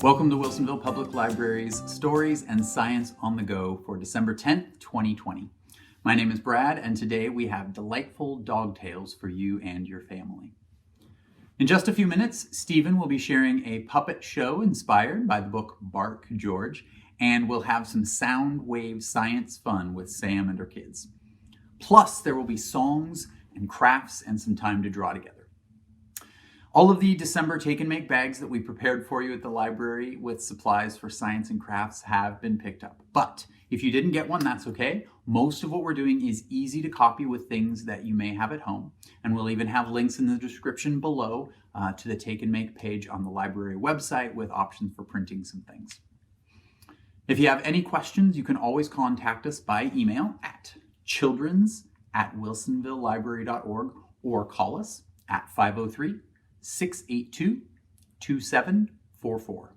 Welcome to Wilsonville Public Library's Stories and Science on the Go for December 10th, 2020. My name is Brad, and today we have delightful dog tales for you and your family. In just a few minutes, Stephen will be sharing a puppet show inspired by the book Bark, George, and we'll have some sound wave science fun with Sam and her kids. Plus, there will be songs and crafts and some time to draw together. All of the December take and make bags that we prepared for you at the library with supplies for science and crafts have been picked up. But if you didn't get one, that's okay. Most of what we're doing is easy to copy with things that you may have at home. And we'll even have links in the description below to the take and make page on the library website with options for printing some things. If you have any questions, you can always contact us by email at childrens@wilsonvillelibrary.org or call us at 503-682-2744.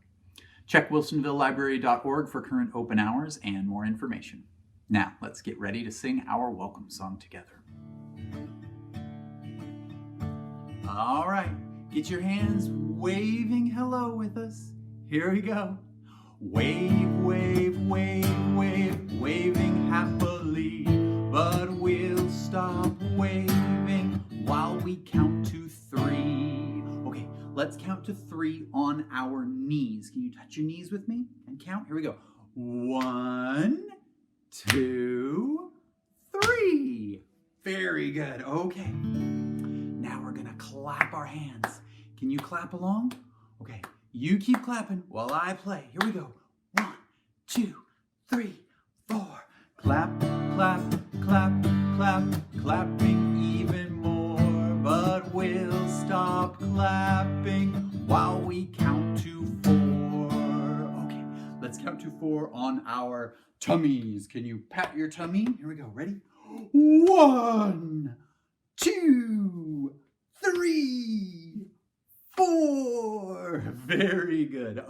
Check wilsonvillelibrary.org for current open hours and more information. Now, let's get ready to sing our welcome song together. All right, get your hands waving hello with us. Here we go. Wave, wave, wave, wave, waving happily, but we'll stop waving while we count to 3. Okay, let's count to 3 on our knees. Can you touch your knees with me and count? Here we go. 1, 2, 3. Very good. Okay. Now we're gonna clap our hands. Can you clap along? Okay, you keep clapping while I play. Here we go. 1, 2, 3, 4. Clap, clap, clap, clap, clapping even more. But we'll stop clapping while we count to 4. Okay, let's count to 4 on our tummies. Can you pat your tummy? Here we go. Ready? 1, 2, 3, 4. Very good.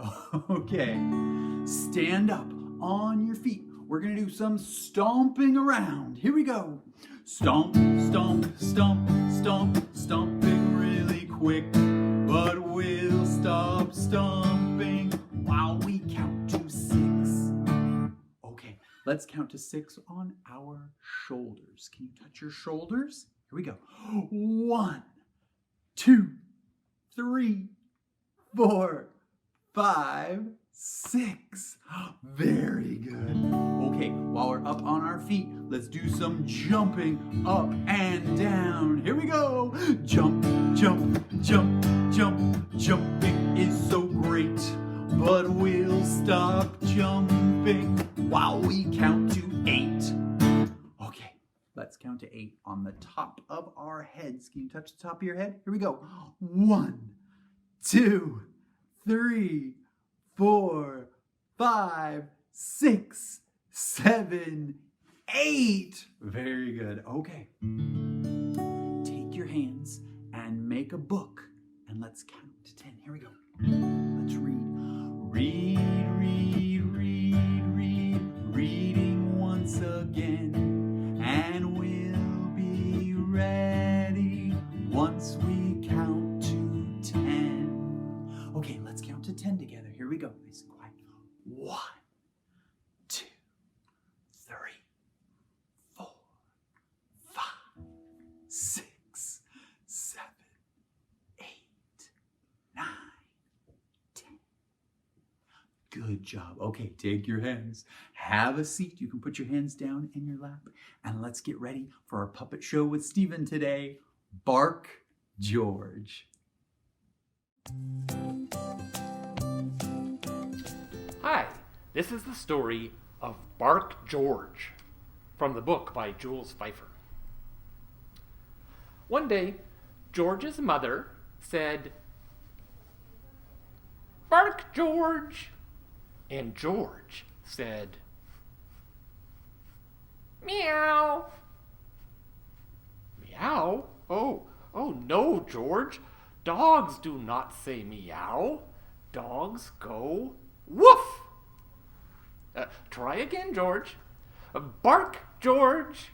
Okay, stand up on your feet. We're gonna do some stomping around. Here we go. Stomp, stomp, stomp, stomp, stomping really quick. But we'll stop stomping while we count to 6. Okay, let's count to 6 on our shoulders. Can you touch your shoulders? Here we go. 1, 2, 3, 4, 5, 6. Very good. Okay, while we're up on our feet, let's do some jumping up and down. Here we go. Jump, jump, jump, jump. Jumping is so great, but we'll stop jumping while we count to 8. Okay, let's count to 8 on the top of our heads. Can you touch the top of your head? Here we go. 1, 2, 3, 4, 5, 6, 7, 8. Very good. Okay. Take your hands and make a book, and let's count to 10. Here we go. Let's read. Read, read, read, read, reading once again, and we'll be ready once we count to 10. Okay, let's count to 10 together. Here we go. Nice and quiet. 1, 2, 3, 4, 5, 6, 7, 8, 9, 10. Good job. Okay, take your hands. Have a seat. You can put your hands down in your lap. And let's get ready for our puppet show with Stephen today. Bark, George. Hi, this is the story of Bark George from the book by Jules Pfeiffer. One day, George's mother said, "Bark, George," and George said, "Meow." Meow? Oh no, George. Dogs do not say meow. Dogs go woof. Try again, George. Bark, George.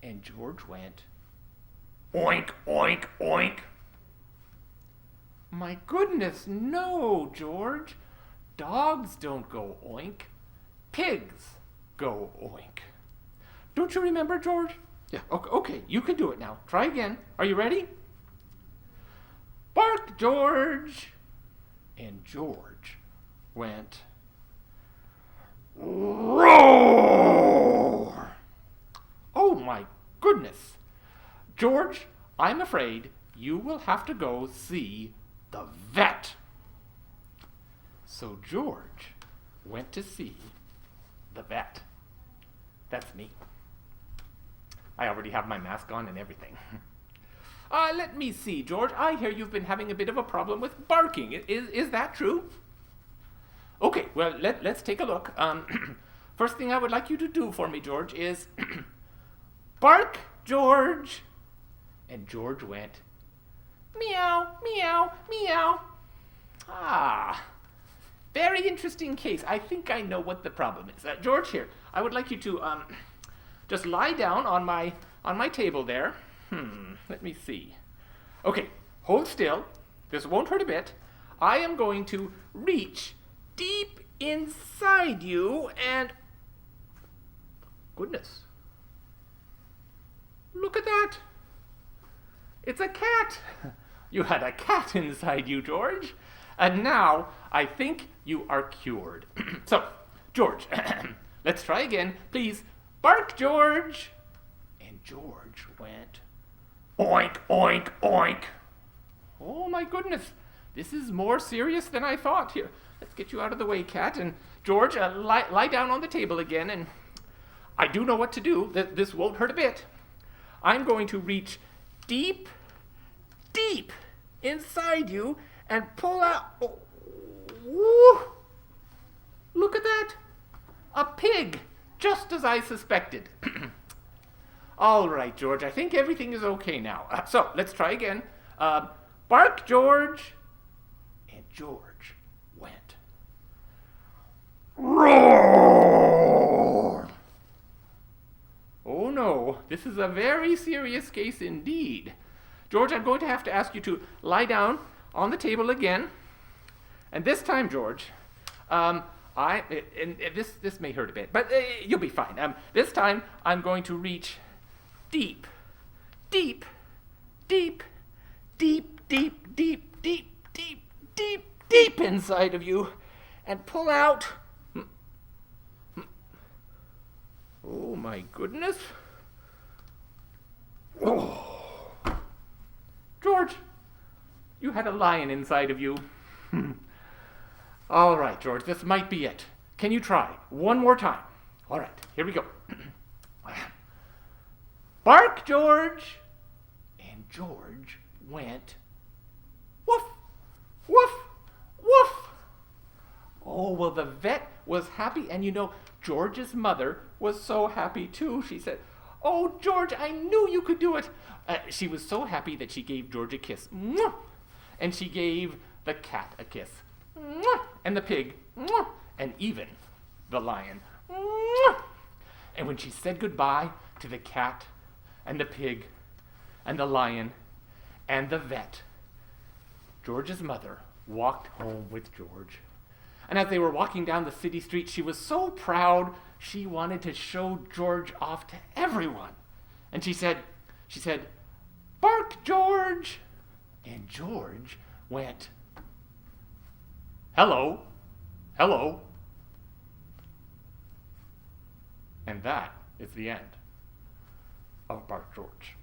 And George went oink, oink, oink. My goodness, no, George. Dogs don't go oink. Pigs go oink. Don't you remember, George? Yeah, okay, you can do it now. Try again. Are you ready? Bark, George! And George went, roar! Oh my goodness! George, I'm afraid you will have to go see the vet. So George went to see the vet. That's me. I already have my mask on and everything. Let me see, George. I hear you've been having a bit of a problem with barking. Is that true? Okay, well, let's take a look. First thing I would like you to do for me, George, is bark, George. And George went, meow, meow, meow. Very interesting case. I think I know what the problem is. George, here, I would like you to just lie down on my table there. Let me see. Okay, hold still. This won't hurt a bit. I am going to reach deep inside you and... Goodness. Look at that. It's a cat. You had a cat inside you, George. And now I think you are cured. So, George, let's try again. Please, bark, George. And George went, oink, oink, oink. Oh my goodness, this is more serious than I thought. Here, let's get you out of the way, cat. And George, lie down on the table again. And I do know what to do. This won't hurt a bit. I'm going to reach deep, deep inside you and pull out... Oh, woo, look at that. A pig, just as I suspected. All right, George, I think everything is okay now. So, let's try again. Bark, George. And George went, roar. Oh no, this is a very serious case indeed. George, I'm going to have to ask you to lie down on the table again. And this time, George, this may hurt a bit, but you'll be fine. This time, I'm going to reach deep, deep, deep, deep, deep, deep, deep, deep, deep, deep inside of you and pull out... Oh my goodness. Oh. George, you had a lion inside of you. All right, George, this might be it. Can you try one more time? All right, here we go. Bark, George. And George went, woof, woof, woof. Oh, well, the vet was happy, and you know, George's mother was so happy too. She said, oh, George, I knew you could do it. She was so happy that she gave George a kiss. And she gave the cat a kiss. And the pig. And even the lion. And when she said goodbye to the cat and the pig and the lion and the vet, George's mother walked home with George. And as they were walking down the city street, she was so proud, she wanted to show George off to everyone. And she said, bark, George. And George went, hello, hello. And that is the end of Bark George.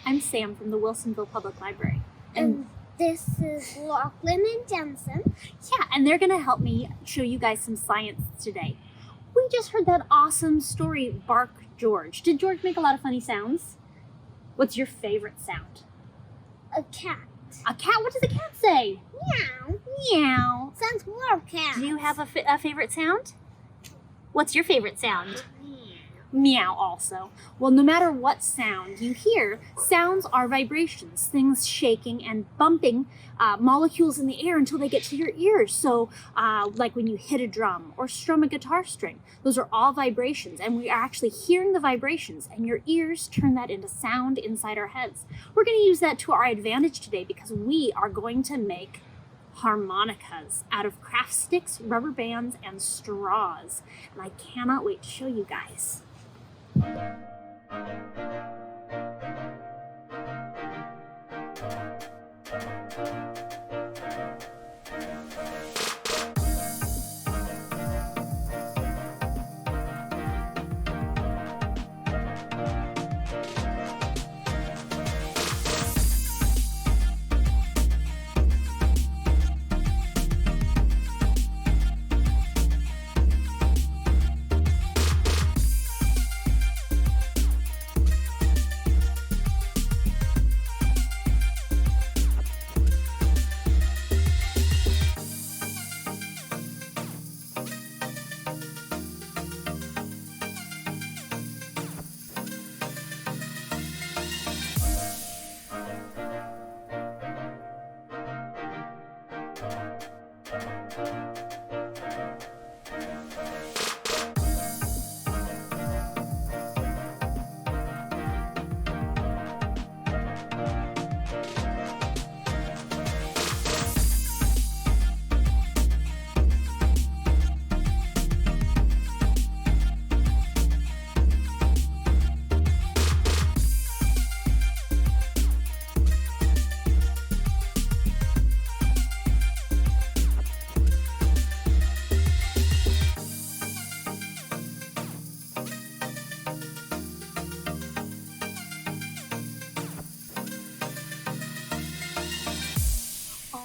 I'm Sam from the Wilsonville Public Library. And this is Lachlan and Jensen. Yeah, and they're going to help me show you guys some science today. We just heard that awesome story, Bark George. Did George make a lot of funny sounds? What's your favorite sound? A cat. A cat? What does a cat say? Meow. Meow. Sounds more cat. Do you have a favorite sound? What's your favorite sound? Meow also. Well, no matter what sound you hear, sounds are vibrations, things shaking and bumping molecules in the air until they get to your ears. So like when you hit a drum or strum a guitar string, those are all vibrations, and we are actually hearing the vibrations, and your ears turn that into sound inside our heads. We're going to use that to our advantage today because we are going to make harmonicas out of craft sticks, rubber bands, and straws. And I cannot wait to show you guys.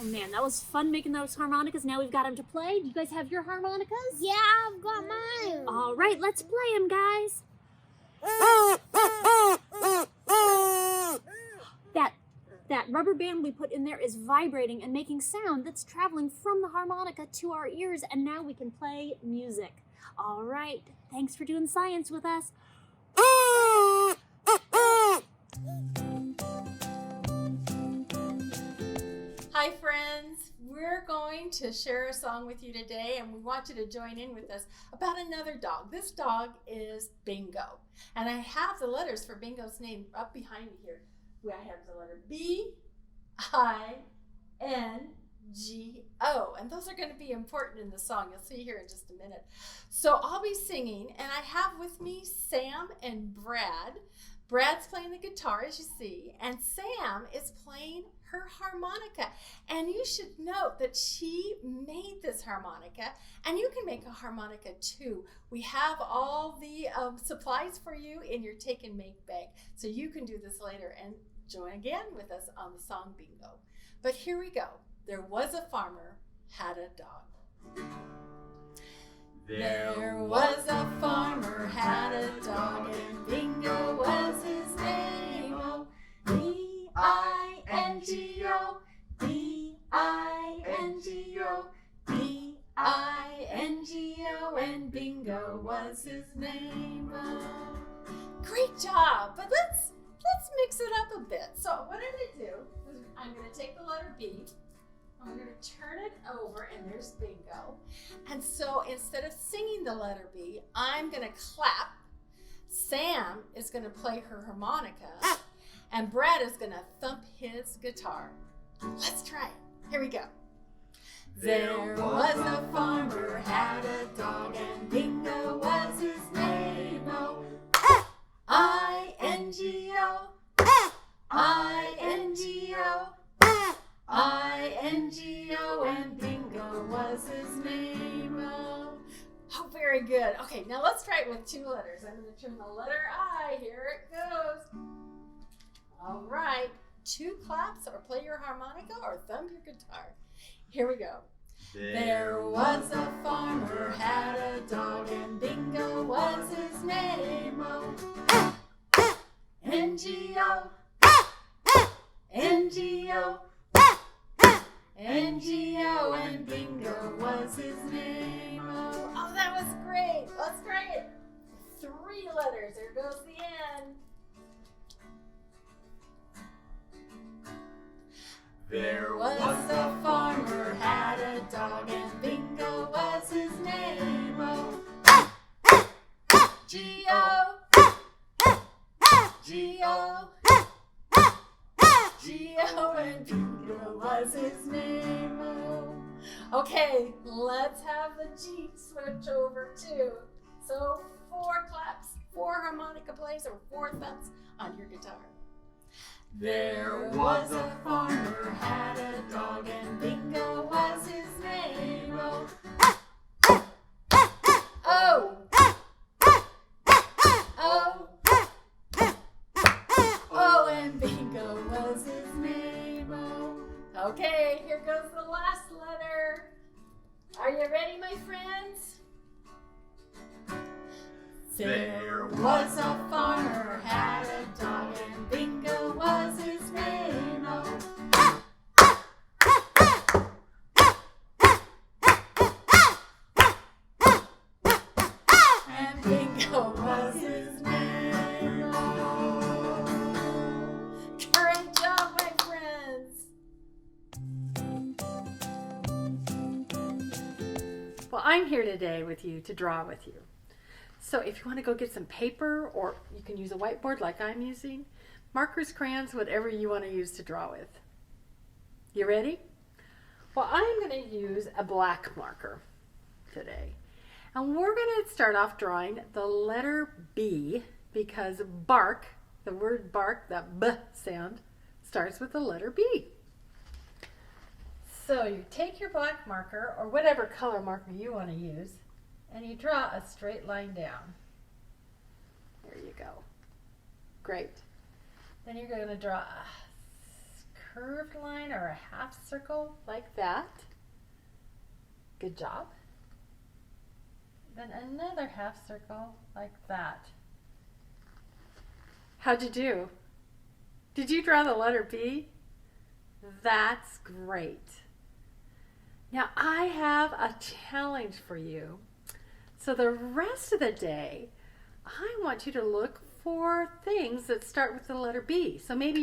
Man, that was fun making those harmonicas. Now we've got them to play. Do you guys have your harmonicas? Yeah, I've got mine. All right, let's play them, guys. That rubber band we put in there is vibrating and making sound that's traveling from the harmonica to our ears, and now we can play music. All right, thanks for doing science with us. Hi friends, we're going to share a song with you today, and we want you to join in with us about another dog. This dog is Bingo, and I have the letters for Bingo's name up behind me here. I have the letter B-I-N-G-O, and those are going to be important in the song. You'll see here in just a minute. So I'll be singing, and I have with me Sam and Brad. Brad's playing the guitar, as you see, and Sam is playing her harmonica. And you should note that she made this harmonica, and you can make a harmonica too. We have all the supplies for you in your take and make bag, so you can do this later and join again with us on the song Bingo. But here we go. There was a farmer, had a dog. There was a farmer, had a dog, and Bingo was his name. Oh, B-I-N-G-O, B-I-N-G-O, B-I-N-G-O, and Bingo was his name. Oh. Great job, but let's mix it up a bit. So what I'm going to do is I'm going to take the letter B, I'm going to turn it over, and there's Bingo. And so instead of singing the letter B, I'm going to clap. Sam is going to play her harmonica, and Brad is going to thump his guitar. Let's try it. Here we go. There was a farmer, had a dog, and Bingo was his name. Oh, I-N-G-O, I-N-G-O, I-N-G-O, and Bingo was his name. Oh, very good. Okay, now let's try it with two letters. I'm going to turn the letter I. Here it goes. All right. 2 claps or play your harmonica or thumb your guitar. Here we go. There was a farmer had a dog and Bingo was his name. Oh, N-G-O, N-G-O, N-G-O, and Bingo was his name. Oh, that was great. That's great. 3 letters. There goes the N. There was a farmer had a dog and Bingo was his name. Oh, G-O, G-O, G-O, and Bingo was his name. Oh. Okay, let's have the G switch over too. So 4 claps, 4 harmonica plays, or 4 thumps on your guitar. There was a farmer had a dog and Bingo was his name. Oh, oh, oh, oh, and Bingo was his name. Oh. Okay, here goes the last letter. Are you ready, my friends? There was a farmer had a dog and Bingo was his name. Oh, and Bingo was his name. Oh. Great job, my friends. Well, I'm here today with you to draw with you. So if you want to go get some paper, or you can use a whiteboard like I'm using, markers, crayons, whatever you want to use to draw with. You ready? Well, I'm going to use a black marker today. And we're going to start off drawing the letter B, because bark, the word bark, that B sound, starts with the letter B. So you take your black marker, or whatever color marker you want to use, and you draw a straight line down. There you go. Great. Then you're going to draw a curved line or a half circle like that. Good job. Then another half circle like that. How'd you do? Did you draw the letter B? That's great. Now I have a challenge for you. So the rest of the day, I want you to look for things that start with the letter B. So maybe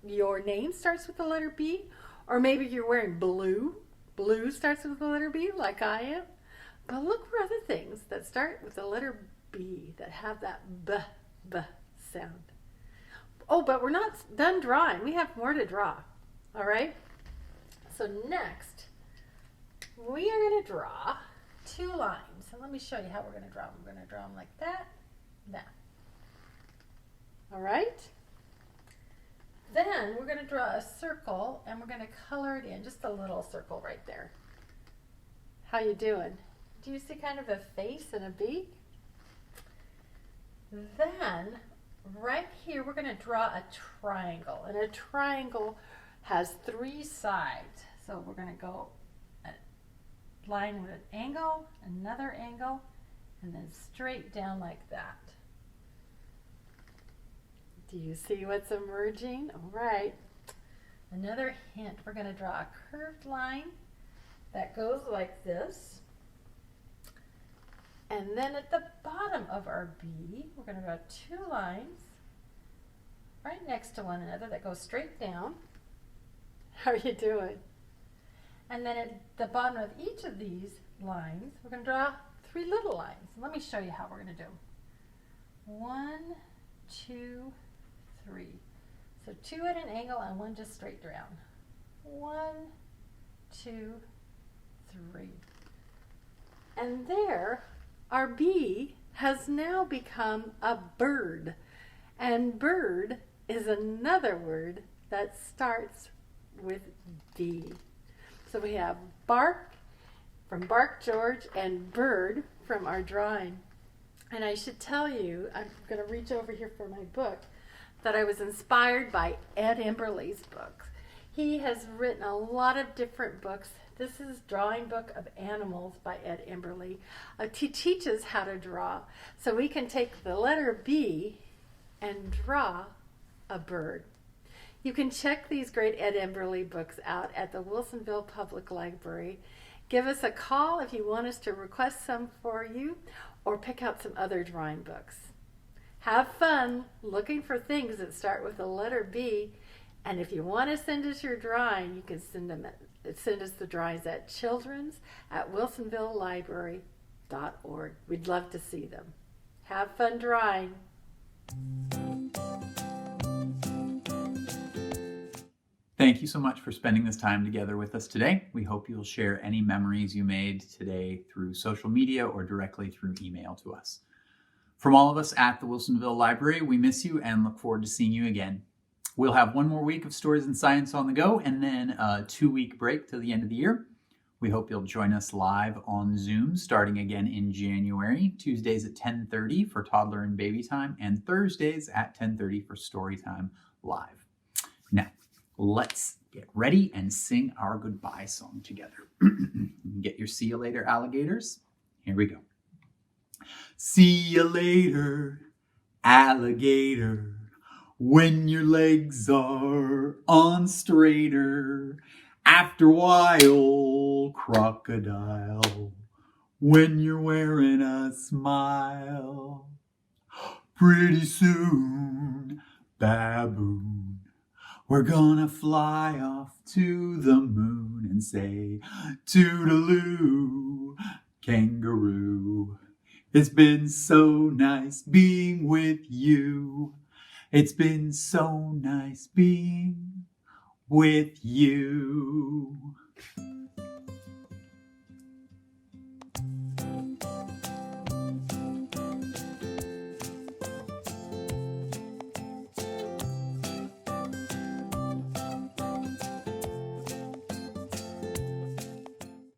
your name starts with the letter B, or maybe you're wearing blue. Blue starts with the letter B, like I am. But look for other things that start with the letter B, that have that B sound. Oh, but we're not done drawing. We have more to draw. All right? So next, we are going to draw 2 lines. So let me show you how we're going to draw them. We're going to draw them like that, that. All right? Then we're going to draw a circle, and we're going to color it in, just a little circle right there. How you doing? Do you see kind of a face and a beak? Then, right here, we're going to draw a triangle, and a triangle has 3 sides. So we're going to go line with an angle, another angle, and then straight down like that. Do you see what's emerging? All right. Another hint, we're going to draw a curved line that goes like this. And then at the bottom of our B, we're going to draw 2 lines right next to one another that go straight down. How are you doing? And then at the bottom of each of these lines, we're going to draw 3 little lines. Let me show you how we're going to do. 1, 2, 3. So 2 at an angle and 1 just straight down. 1, 2, 3. And there, our B has now become a bird. And bird is another word that starts with B. So we have bark from Bark George and bird from our drawing. And I should tell you, I'm going to reach over here for my book, that I was inspired by Ed Emberley's books. He has written a lot of different books. This is Drawing Book of Animals by Ed Emberley. He teaches how to draw. So we can take the letter B and draw a bird. You can check these great Ed Emberley books out at the Wilsonville Public Library. Give us a call if you want us to request some for you or pick out some other drawing books. Have fun looking for things that start with the letter B. And if you want to send us your drawing, you can send us the drawings at children's@wilsonvillelibrary.org. We'd love to see them. Have fun drawing. Thank you so much for spending this time together with us today. We hope you'll share any memories you made today through social media or directly through email to us. From all of us at the Wilsonville Library, we miss you and look forward to seeing you again. We'll have one more week of Stories and Science on the go and then a 2-week break till the end of the year. We hope you'll join us live on Zoom starting again in January, Tuesdays at 10:30 for toddler and baby time and Thursdays at 10:30 for story time live. Now, let's get ready and sing our goodbye song together. Get your see you later, alligators. Here we go. See you later, alligator, when your legs are on straighter. After a while, crocodile, when you're wearing a smile. Pretty soon, baboon, we're gonna fly off to the moon and say toodaloo, kangaroo. It's been so nice being with you. It's been so nice being with you.